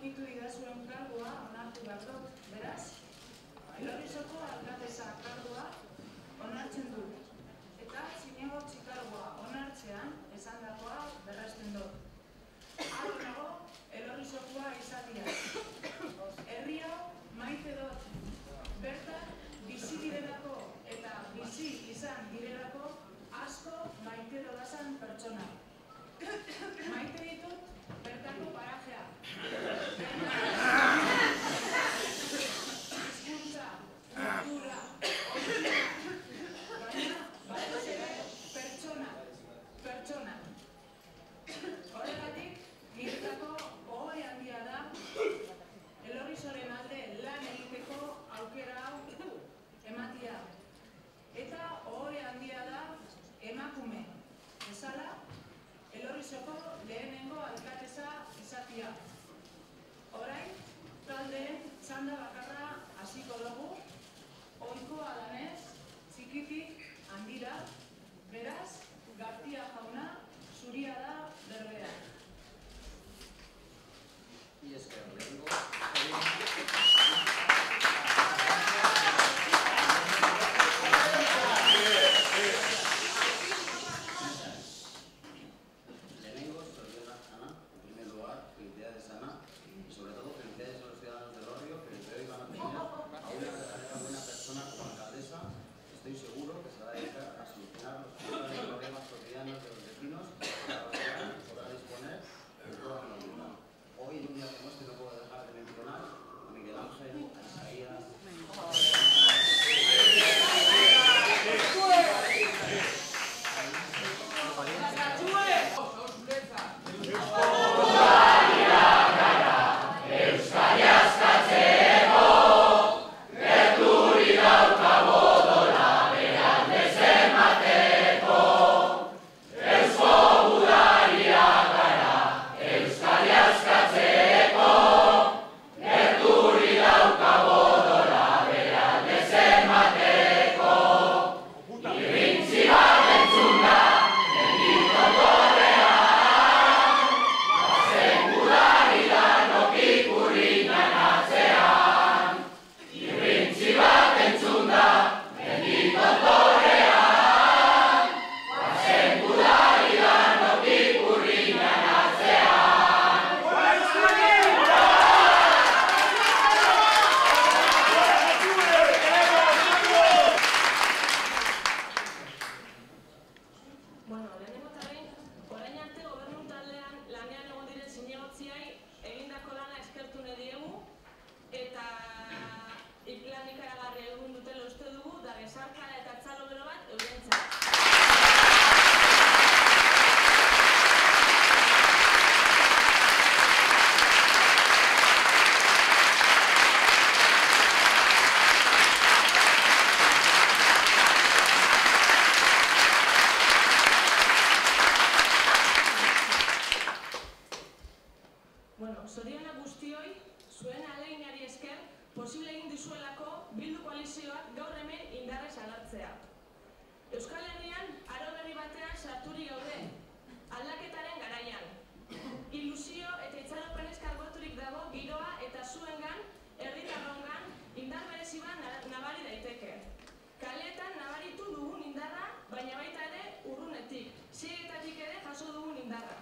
ukitu idazuen kargua onartu behar dut, beraz, Elorrizoko alkatesa kargua onartzen dut. Eta zinegotzi kargua onartzean esandakoa berresten dut. Haro nago Elorrizokoa izatea. Herri hau maite dut. Bertan bizi direlako eta bizi izan direlako asko maite dodazan pertsona. Maite ditut bertako parajea. Hizkuntza, kultura, ohitura, baina batez ere pertsona. Horregatik, niretzako ohore handia da Elorrizoren alde lan egiteko aukera hau ematia. Eta ohore handia da emakume bezala Elorrizoko lehenengo alkatesa izatea. Orain, taldeen txanda bakarra hasiko dugu, ohikoa danez, txikitik handira, beraz, Gartia jauna, zuria da berbera. Y es que lehenengo Soriona Ana, en primer lugar, felicidades Ana, y sobre todo felicidades a los ciudadanos del barrio que desde hoy van a tener a una buena persona como alcaldesa. Estoy seguro que se va a dedicar a solucionar los problemas cotidianos de los vecinos y podrá disponer de toda la ayuda. Hoy, en un día como este, no puedo dejar de mencionar a Miguel Ángel, a Isaías, Zorionak guztioi, zuen ahaleginari esker, posible egin dizuelako Bildu koalizioak gaur hemen indarrez agertzea. Euskal Herrian aro berri batean sarturik gaude, aldaketaren garaian. Ilusio eta itxaropenez kargoturik dago giroa eta zuengan, herritarrongan, indar berezi bat nabari daiteke. Kaleetan nabaritu dugun indarra, baina baita ere urrunetik, ziegetatik ere jaso dugun indarra.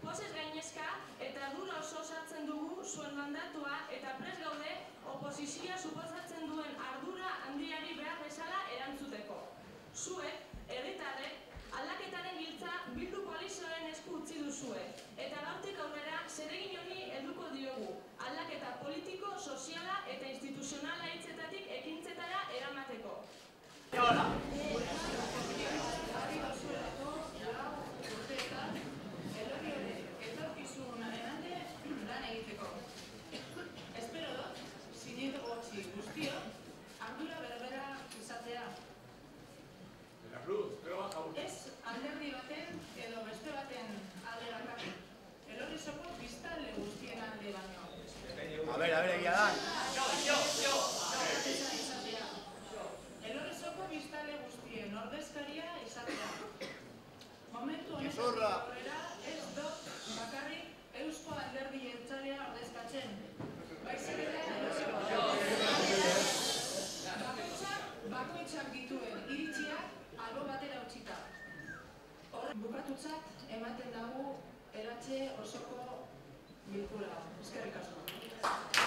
Pozez gainezka eta ardura oso sartzen dugu zuen mandatua eta prest gaude oposizioa suposatzen duen ardura handiari behar bezala erantzuteko. Zuek, herritarrek, aldaketaren giltza Bildu koalizioaren esku utzi duzue eta gaurtik aurrera zeregin honi helduko diogu aldaketa politiko, soziala eta instituzionala hitzetatik ekintzetara eramateko. Espero dut, zinegotzi guztiok, ardura berbera izatea. izatea. Ez alderdi baten edo beste baten alde bakarrik. Elorrizoko biztanle guztien alde baino. A ver, egia da. Elorrizoko biztanle guztien ordezkaria izatea. Momentu honetan aurrera ez dut bakarrik Eusko Alderdi Jeltzalea ordezkatzen. Baizik eta bakoitzak dituen iritziak albo batera utzita. Bukatutzat ematen dago eratxe osoko bilkura. Eskerrik asko.